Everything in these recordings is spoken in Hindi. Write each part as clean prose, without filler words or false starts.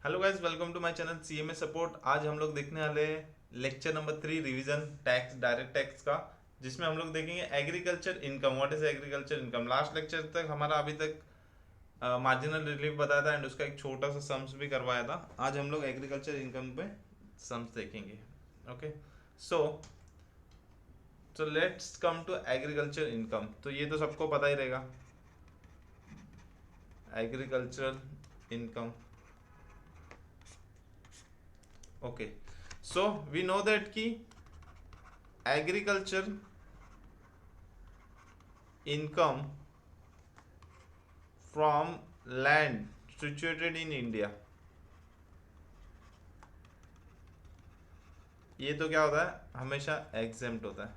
Hello guys, welcome to my channel CMA support. आज हम लोग देखने वाले lecture number 3 revision tax direct tax का, जिसमें हम लोग देखेंगे agriculture income. What is agriculture income. Last lecture तक हमारा अभी तक मार्जिनल रिलीफ बताया था एंड उसका एक छोटा सा सम्स भी करवाया था। आज हम लोग एग्रीकल्चर इनकम पे सम्स देखेंगे। Okay, so so let's come to agriculture income. तो ये तो सबको पता ही रहेगा, agriculture income. Okay, so we know that कि agriculture income from land situated in India, ये तो क्या होता है, हमेशा एग्जेम्प्ट होता है।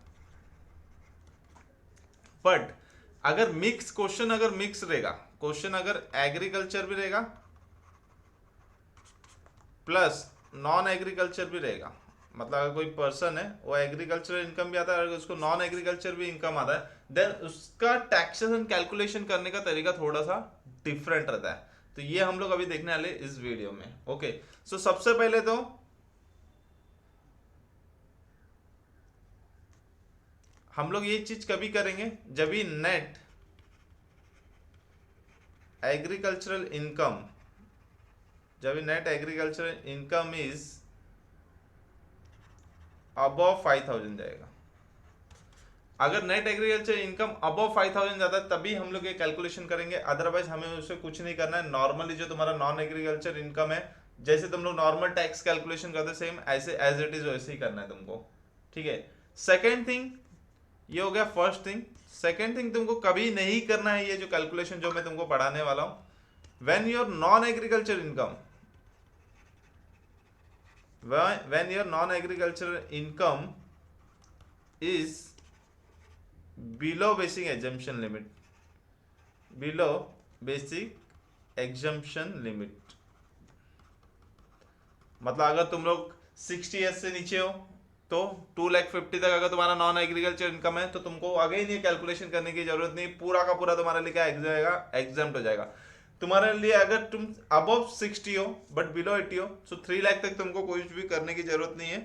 बट अगर मिक्स क्वेश्चन, अगर मिक्स रहेगा क्वेश्चन, अगर एग्रीकल्चर भी रहेगा प्लस नॉन एग्रीकल्चर भी रहेगा, मतलब अगर कोई पर्सन है वो एग्रीकल्चर इनकम भी आता है, अगर उसको नॉन एग्रीकल्चर भी इनकम आता है, देन उसका टैक्सेशन कैलकुलेशन करने का तरीका थोड़ा सा डिफरेंट रहता है। तो ये हम लोग अभी देखने वाले इस वीडियो में। ओके, सो सबसे पहले तो हम लोग ये चीज कभी करेंगे जब भी नेट एग्रीकल्चरल इनकम, जब net agricultural income is above 5,000 जाएगा। अगर नेट एग्रीकल्चर इनकम अबव 5,000 जाता है तभी हम लोग ये कैलकुलेशन करेंगे, अदरवाइज हमें उससे कुछ नहीं करना है। नॉर्मली जो तुम्हारा नॉन एग्रीकल्चर इनकम है, जैसे तुम लोग नॉर्मल टैक्स कैलकुलेशन करते सेम ऐसे एज इट इज वैसे ही करना है तुमको। ठीक है, सेकेंड थिंग ये हो गया फर्स्ट थिंग। सेकेंड थिंग, तुमको कभी नहीं करना है ये जो कैलकुलेशन जो मैं तुमको पढ़ाने वाला हूं। When your non agriculture income, when your non-agricultural income is below basic exemption limit, below basic exemption limit, मतलब अगर तुम लोग 60 ईयर्स से नीचे हो तो 2,50,000 तक अगर तुम्हारा नॉन एग्रीकल्चर इनकम है तो तुमको आगे ही नहीं कैलकुलेशन करने की जरूरत नहीं, पूरा का पूरा तुम्हारे लिए क्या जाएगा, एग्जाम्प्ट हो जाएगा। तुम्हारे लिए अगर तुम अबव 60 हो बट बिलो 80 हो, सो 3 लाख तक तुमको कोई भी करने की जरूरत नहीं है।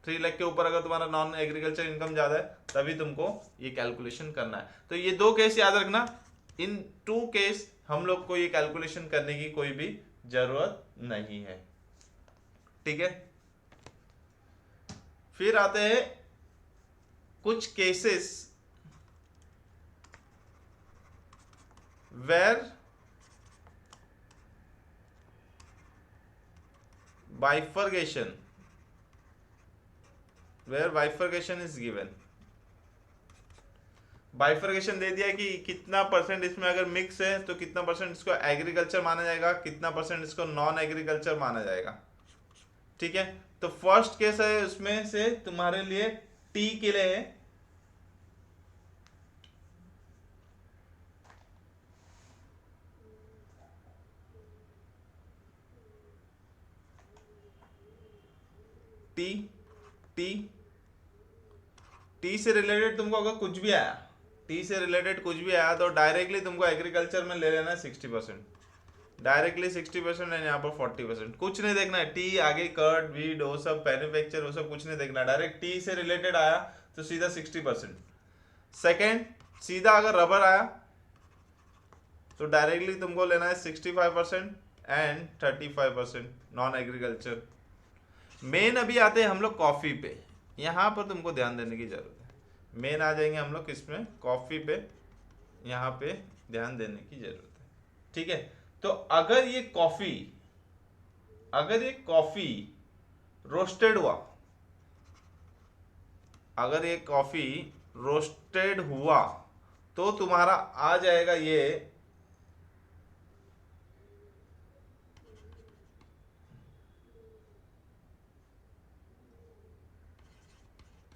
3 लाख के ऊपर अगर तुम्हारा नॉन एग्रीकल्चर इनकम ज्यादा है तभी तुमको ये कैलकुलेशन करना है। तो ये दो केस याद रखना, इन टू केस हम लोग को ये कैलकुलेशन करने की कोई भी जरूरत नहीं है। ठीक है, फिर आते हैं कुछ cases where bifurcation, where bifurcation is given. Bifurcation दे दिया कि कितना परसेंट इसमें अगर मिक्स है तो कितना परसेंट इसको एग्रीकल्चर माना जाएगा, कितना परसेंट इसको नॉन एग्रीकल्चर माना जाएगा। ठीक है, तो फर्स्ट केस है उसमें से तुम्हारे लिए टी के लिए है, टी टी टी से रिलेटेड तुमको अगर कुछ भी आया, टी से रिलेटेड कुछ भी आया तो डायरेक्टली तुमको एग्रीकल्चर में ले लेना है 60%, डायरेक्टली 60% एंड यहाँ पर 40%, कुछ नहीं देखना है। टी आगे कर्ड वीड वो सब मैन्युफैक्चर वो सब कुछ नहीं देखना, डायरेक्ट टी से रिलेटेड आया तो सीधा 60%। सेकेंड, सीधा अगर रबर आया तो डायरेक्टली तुमको लेना है 65% एंड 35% नॉन एग्रीकल्चर। मेन अभी आते हैं हम लोग कॉफी पे, यहाँ पर तुमको ध्यान देने की जरूरत है। मेन आ जाएंगे हम लोग किसमें, कॉफी पे, यहाँ पे ध्यान देने की जरूरत है। ठीक है, तो अगर ये कॉफी रोस्टेड हुआ, अगर ये कॉफी रोस्टेड हुआ तो तुम्हारा आ जाएगा ये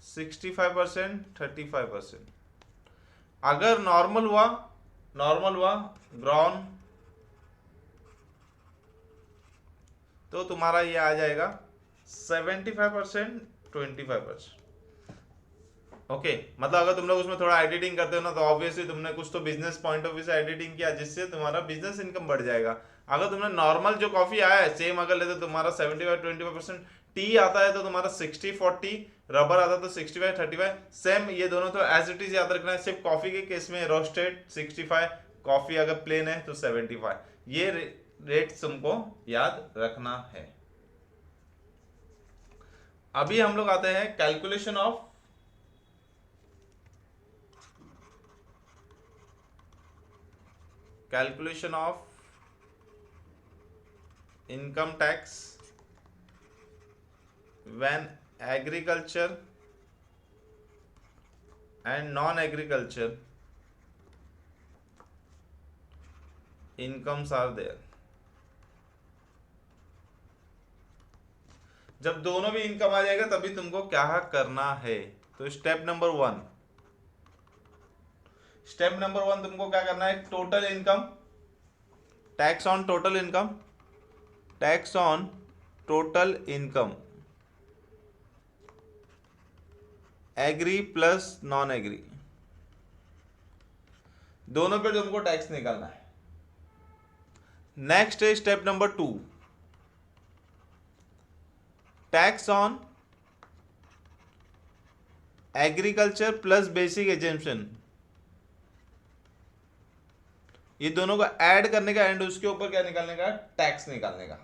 65%, 35%। अगर नॉर्मल हुआ ब्राउन, तो तुम्हारा ये आ जाएगा 75%, 25%। ओके मतलब अगर तुम लोग उसमें थोड़ा एडिटिंग करते हो ना तो ऑब्वियसली तुमने कुछ तो बिजनेस पॉइंट ऑफ व्यू से एडिटिंग किया जिससे तुम्हारा बिजनेस इनकम बढ़ जाएगा। अगर तुमने नॉर्मल जो कॉफी आया है सेम अगर लेते तो तुम्हारा 75-25%, टी आता है तो तुम्हारा 60-40, रबर आता है तो 65-35, सेम ये दोनों तो एज इट इज याद रखना है। सिर्फ कॉफी के केस में रोस्टेड 65, कॉफी अगर प्लेन है तो 75, ये रेट तुमको याद रखना है। अभी हम लोग आते हैं calculation of income tax when agriculture and non-agriculture incomes are there। जब दोनों भी इनकम आ जाएगा तभी तुमको क्या करना है। तो स्टेप नंबर वन तुमको क्या करना है, total income, tax on total income, agri plus non agri, दोनों पे तुमको टैक्स निकालना है। नेक्स्ट है step number 2, tax on agriculture plus basic exemption, ये दोनों को ऐड करने का एंड उसके ऊपर क्या निकालने का, टैक्स निकालने का।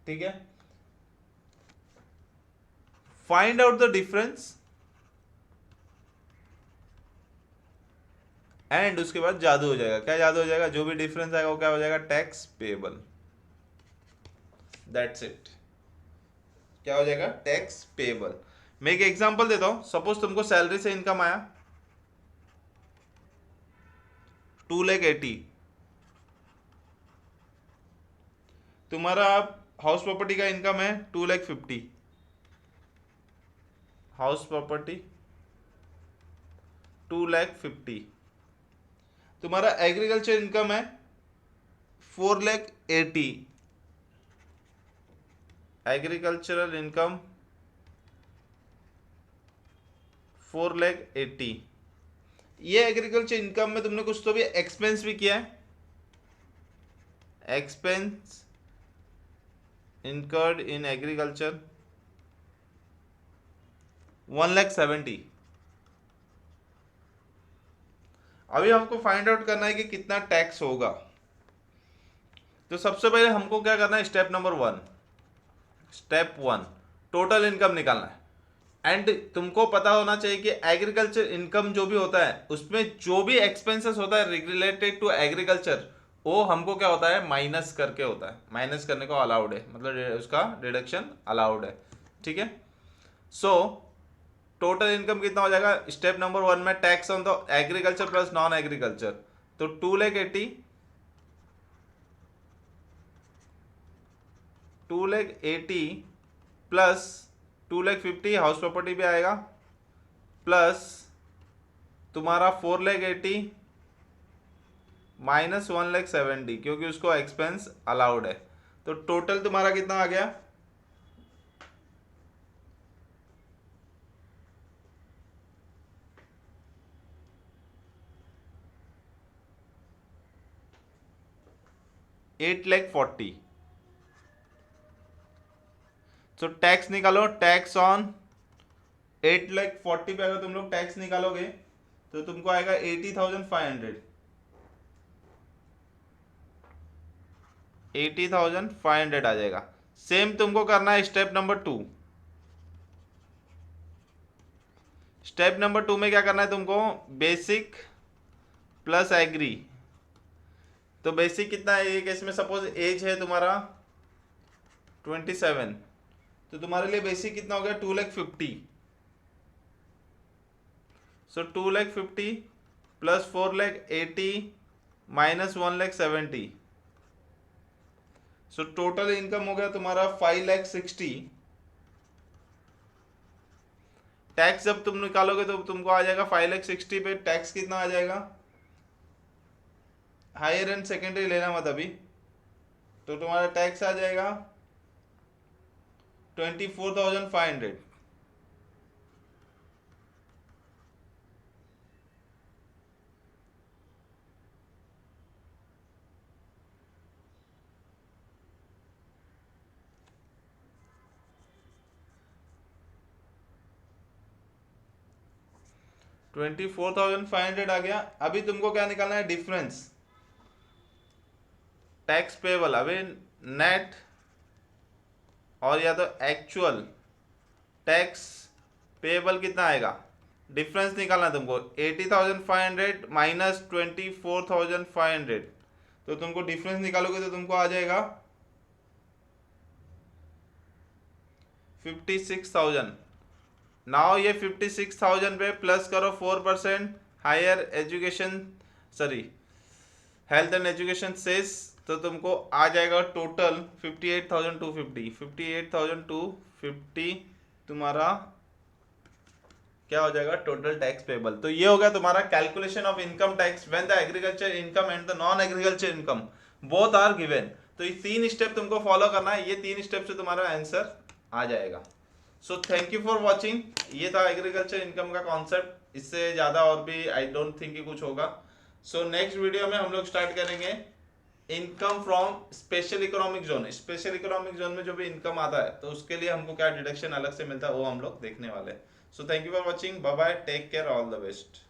ठीक है, find out the difference and उसके बाद जादू हो जाएगा। क्या जादू हो जाएगा, जो भी डिफरेंस आएगा वो क्या हो जाएगा, टैक्स पेएबल। दैट्स इट, क्या हो जाएगा, टैक्स पेएबल। मैं एक एग्जांपल देता हूं, सपोज तुमको सैलरी से इनकम आया 2,80,000, तुम्हारा हाउस प्रॉपर्टी का इनकम है 2,50,000, हाउस प्रॉपर्टी 2,50,000, तुम्हारा एग्रीकल्चर इनकम है 4,80,000, एग्रीकल्चरल इनकम 4,80,000। ये एग्रीकल्चर इनकम में तुमने कुछ तो भी एक्सपेंस भी किया है, एक्सपेंस incurred in agriculture 1,70,000। अभी हमको फाइंड आउट करना है कि कितना टैक्स होगा। तो सबसे पहले हमको क्या करना है, स्टेप वन टोटल इनकम निकालना है। एंड तुमको पता होना चाहिए कि एग्रीकल्चर इनकम जो भी होता है उसमें जो भी एक्सपेंसेस होता है रिलेटेड टू एग्रीकल्चर, वो हमको क्या होता है, माइनस करके होता है, माइनस करने को अलाउड है, मतलब उसका डिडक्शन अलाउड है। ठीक है, सो टोटल इनकम कितना हो जाएगा, स्टेप नंबर 1 में tax on the agriculture plus non agriculture, तो 2,80,000 प्लस 2,50,000 हाउस प्रॉपर्टी भी आएगा, प्लस तुम्हारा 4,80,000 माइनस 1,70,000 क्योंकि उसको एक्सपेंस अलाउड है। तो टोटल तुम्हारा कितना आ गया, 8,40,000। तो टैक्स निकालो, टैक्स ऑन 8,40,000 पे अगर तुम लोग टैक्स निकालोगे तो तुमको आएगा 80,500, 80,500 आ जाएगा। सेम तुमको करना है स्टेप नंबर 2। स्टेप नंबर 2 में क्या करना है तुमको, बेसिक प्लस एग्री। तो बेसिक कितना है ये केस में, सपोज एज है तुम्हारा 27, तो तुम्हारे लिए बेसिक कितना हो गया, 2,50,000। सो 2,50,000 plus 4,80,000 minus 1,70,000, so total income हो गया तुम्हारा 5,60,000। टैक्स जब तुम निकालोगे तो तुमको आ जाएगा 5,60,000 पे टैक्स कितना आ जाएगा, हायर एंड सेकेंडरी लेना मत अभी, तो तुम्हारा टैक्स आ जाएगा 24,500। 24,500 आ गया। अभी तुमको क्या निकालना है, डिफरेंस टैक्स पेबल। अभी नेट और या तो एक्चुअल टैक्स पेबल कितना आएगा, डिफरेंस निकालना है तुमको। 80,500 माइनस 24,500, तो तुमको डिफरेंस निकालोगे तो तुमको आ जाएगा 56,000। नाउ ये 56,000 पे प्लस करो 4% higher education, sorry health and education cess, तो तुमको आ जाएगा टोटल 58,250। 58,250 तुम्हारा क्या हो जाएगा, टोटल टैक्स पेबल। तो ये हो गया तुम्हारा calculation of income tax when the agriculture income and the non agriculture income both are given. तो ये 3 स्टेप तुमको फॉलो करना है, ये 3 स्टेप से तुम्हारा आंसर आ जाएगा। सो थैंक यू फॉर वॉचिंग। ये था एग्रीकल्चर इनकम का कॉन्सेप्ट, इससे ज़्यादा और भी आई डोंट थिंक कि कुछ होगा। सो नेक्स्ट वीडियो में हम लोग स्टार्ट करेंगे income from special economic zone. Special economic zone में जो भी इनकम आता है तो उसके लिए हमको क्या डिडक्शन अलग से मिलता है वो हम लोग देखने वाले हैं। So thank you for watching, bye bye, take care, all the best.